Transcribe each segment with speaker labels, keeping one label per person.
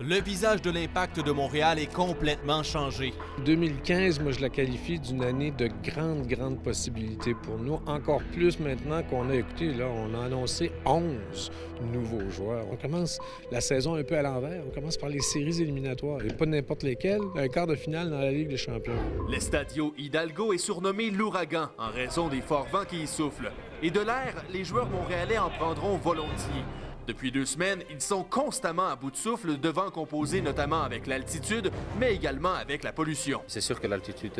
Speaker 1: Le visage de l'Impact de Montréal est complètement changé.
Speaker 2: 2015, moi, je la qualifie d'une année de grande possibilité pour nous. Encore plus maintenant qu'on a écouté, là, on a annoncé 11 nouveaux joueurs. On commence la saison un peu à l'envers. On commence par les séries éliminatoires, et pas n'importe lesquelles. Un quart de finale dans la Ligue des champions.
Speaker 3: L'Estadio Hidalgo est surnommé l'ouragan en raison des forts vents qui y soufflent. Et de l'air, les joueurs montréalais en prendront volontiers. Depuis 2 semaines, ils sont constamment à bout de souffle, devant composer notamment avec l'altitude, mais également avec la pollution.
Speaker 4: C'est sûr que l'altitude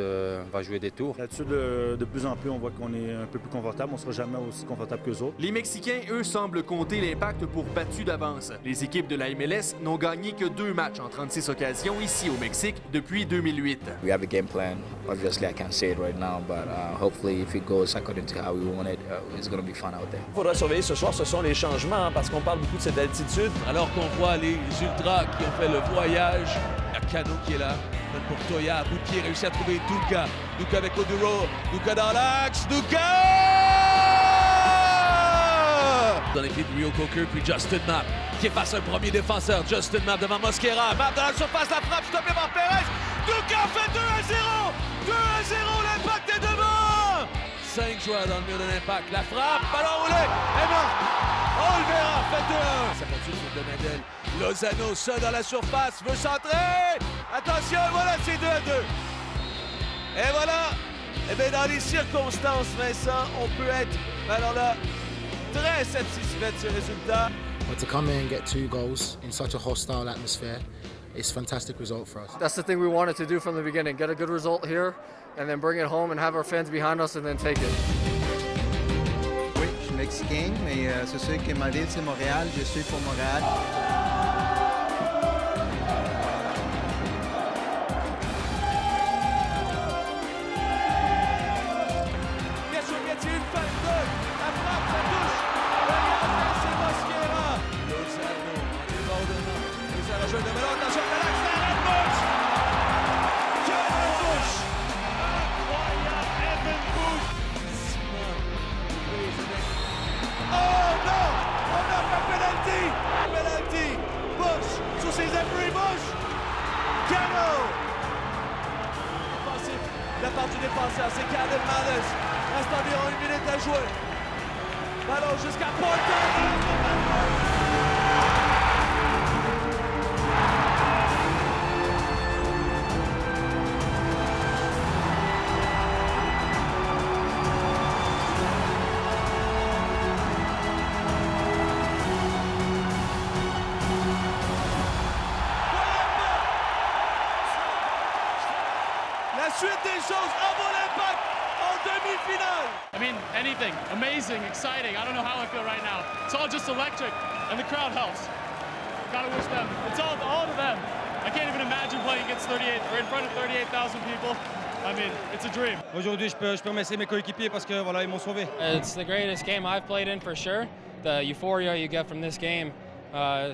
Speaker 4: va jouer des tours.
Speaker 5: L'altitude, de plus en plus, on voit qu'on est un peu plus confortable. On ne sera jamais aussi confortable qu'eux autres.
Speaker 3: Les Mexicains, eux, semblent compter l'Impact pour battu d'avance. Les équipes de la MLS n'ont gagné que 2 matchs en 36 occasions ici au Mexique depuis 2008.
Speaker 6: We have a game plan. Obviously, I can't say it right now, but hopefully, if it goes according to how we want it, it's going to be fun out there.
Speaker 7: Il faudra surveiller ce soir, ce sont les changements, parce qu'on parle beaucoup de cette altitude.
Speaker 8: Alors qu'on voit les Ultras qui ont fait le voyage. Il y a Cano qui est là, même pour Toya, à bout de pied, réussit à trouver Duka. Duka avec Oduro, Duka dans l'axe, Duka! Dans les pieds de Rio Coker, puis Justin Mapp, qui est face à un premier défenseur. Justin Mapp devant Mosquera, Mapp dans la surface, la frappe, stoppée par Perez. Duka fait 2-0! 2-0, l'Impact est devant! 5 joueurs dans le mur de l'Impact, la frappe, ballon roulé, et marque! Olvera fait 2-1. Ça continue sur Donadel. Lozano seul dans la surface, veut centrer. Attention, voilà, c'est 2-2. Et voilà. Eh bien, dans les circonstances, Vincent, on peut être, alors là, très satisfait de ce résultat.
Speaker 9: But to come in and get 2 goals in such a hostile atmosphere, it's a fantastic result for us.
Speaker 10: That's the thing we wanted to do from the beginning. Get a good result here, and then bring it home and have our fans behind us and then take it.
Speaker 11: Mexicain, mais c'est sûr que ma ville, c'est Montréal. Je suis pour Montréal.
Speaker 8: Bien sûr, Piatti, une fin de deux. La frappe, ça touche. Derrière, c'est Mosquera. Lozano, en débordement. Lozano joue de ballon. Attention, Calax, l'arrêt de Bush. Quelle touche. Incroyable, Evan Bush. Oh non! On a fait penalty! Penalty! Bush! Sur ses appuis, Bush! Cano! Défensif, la part du défenseur, c'est Cadel Manes. Reste environ 1 minute à jouer. Ballon jusqu'à Porter! La suite des choses avant l'Impact en demi-finale.
Speaker 12: I mean, anything. Amazing, exciting. I don't know how I feel right now. It's all just electric, and the crowd helps. Gotta wish them. It's all to them. I can't even imagine playing against 38 or in front of 38,000 people. I mean, it's a dream.
Speaker 13: Aujourd'hui, je peux remercier mes coéquipiers parce que voilà, ils m'ont sauvé.
Speaker 14: It's the greatest game I've played in for sure. The euphoria you get from this game,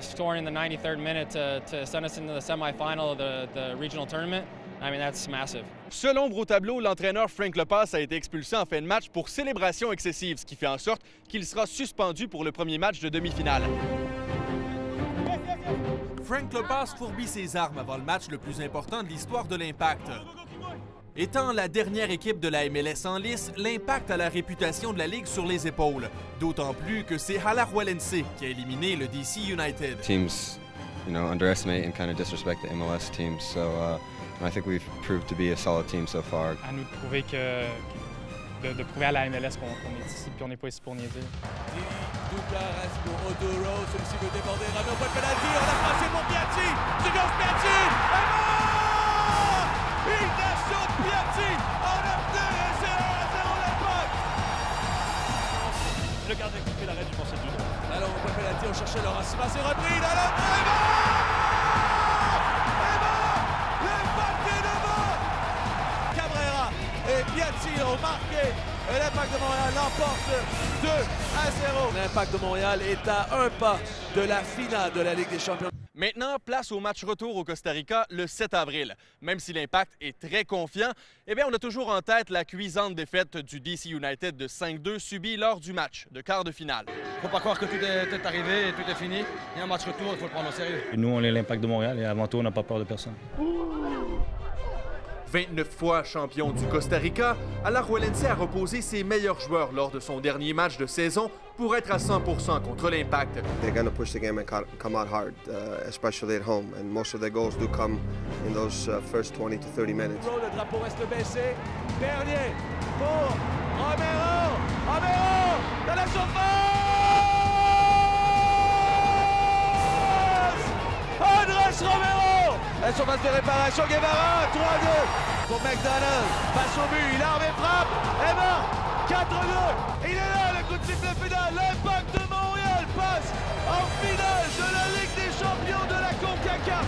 Speaker 14: scoring in the 93rd minute to send us into the semifinal of the regional tournament. I mean, that's massive.
Speaker 3: Seul ombre au tableau, l'entraîneur Frank Lopez a été expulsé en fin de match pour célébration excessive, ce qui fait en sorte qu'il sera suspendu pour le premier match de demi-finale.
Speaker 1: Frank Lopez fourbit ses armes avant le match le plus important de l'histoire de l'Impact. Étant la dernière équipe de la MLS en lice, l'Impact a la réputation de la Ligue sur les épaules. D'autant plus que c'est Alajuelense qui a éliminé le DC United.
Speaker 15: Teams, underestimate and kind of disrespect the MLS teams, so I think we've proved to be a solid team so far.
Speaker 12: À nous de prouver de prouver à la MLS qu'on est ici et qu'on n'est pas ici pour niaiser.
Speaker 8: Duka reste pour Oduro, celui-ci veut déborder, Rami au point de pénalty, on a passé pour Piatti, c'est gauche Piatti, et bon! Ignacio Piatti, on a 2-0 l'Impact!
Speaker 5: Le gardien qui fait l'arrêt du pensée du dos.
Speaker 8: Alors au point de pénalty, on cherchait Laurent Simon, c'est repris, dans le et Piatti ont marqué et l'Impact de Montréal l'emporte 2-0. L'Impact de Montréal est à 1 pas de la finale de la Ligue des champions.
Speaker 1: Maintenant, place au match retour au Costa Rica le 7 avril. Même si l'Impact est très confiant, eh bien, on a toujours en tête la cuisante défaite du DC United de 5-2 subie lors du match de quart de finale.
Speaker 13: Faut pas croire que tout est arrivé et tout est fini. Il y a un match retour, il faut le prendre au sérieux.
Speaker 5: Et nous, on est l'Impact de Montréal et avant tout, on n'a pas peur de personne.
Speaker 3: 29 fois champion du Costa Rica, Alajuelense a reposé ses meilleurs joueurs lors de son dernier match de saison pour être à 100% contre l'Impact.
Speaker 16: They're going to push the game and come out hard, especially at home. And most of their goals do come in those first 20 to 30 minutes.
Speaker 8: Le drapeau reste baissé. Bernier pour Romero. Romero dans la surface. Andrés Romero. La surface de réparation. Guevara. 3-2 pour McDonald. Passe au but. Il arme et frappe. Et marque. 4-2. Il est là, le coup de sifflet final. L'Impact de Montréal passe en finale de la Ligue des champions de la CONCACAF.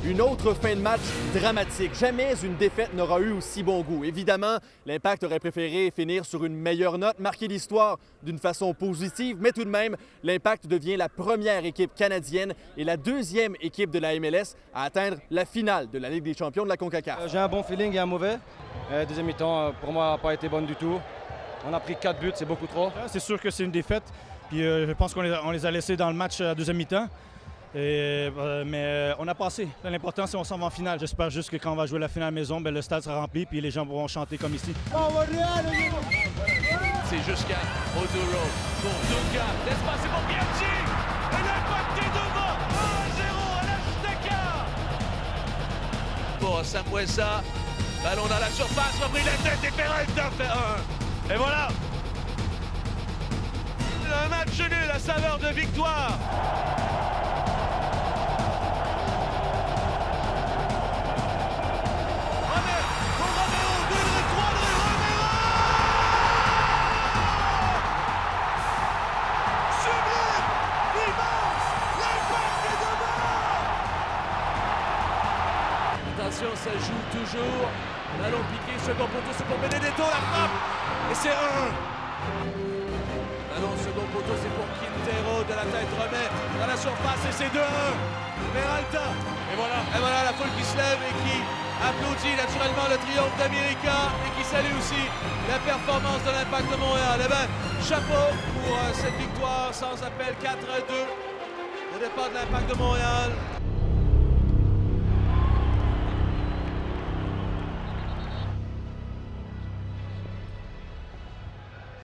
Speaker 3: Une autre fin de match dramatique. Jamais une défaite n'aura eu aussi bon goût. Évidemment, l'Impact aurait préféré finir sur une meilleure note, marquer l'histoire d'une façon positive, mais tout de même, l'Impact devient la première équipe canadienne et la deuxième équipe de la MLS à atteindre la finale de la Ligue des champions de la CONCACAF.
Speaker 13: J'ai un bon feeling et un mauvais. Deuxième mi-temps, pour moi, n'a pas été bonne du tout. On a pris 4 buts, c'est beaucoup trop.
Speaker 5: C'est sûr que c'est une défaite. Puis je pense qu'on les a laissés dans le match à la deuxième mi-temps. Mais on a passé. L'important, c'est qu'on s'en va en finale. J'espère juste que quand on va jouer la finale à la maison, le stade sera rempli et les gens pourront chanter comme ici.
Speaker 8: C'est jusqu'à Oduro pour Dunga. Laisse passer pour Bianchi. Et l'Impact est devant. 1-0 à l'Azteca. Pour Sambuesa. Ballon dans la surface. Repris la tête et Peralta fait 1. Et voilà. Un match nul à saveur de victoire. Attention, ça joue toujours. Ballon piqué, second poteau, c'est pour Benedetto, la frappe. Et c'est 1-1. Ballon second poteau, c'est pour Quintero, de la tête remet dans la surface et c'est 2-1. Peralta. Et voilà la foule qui se lève et qui applaudit naturellement le triomphe d'América et qui salue aussi la performance de l'Impact de Montréal. Eh bien, chapeau pour cette victoire sans appel 4-2. Le départ de l'Impact de Montréal.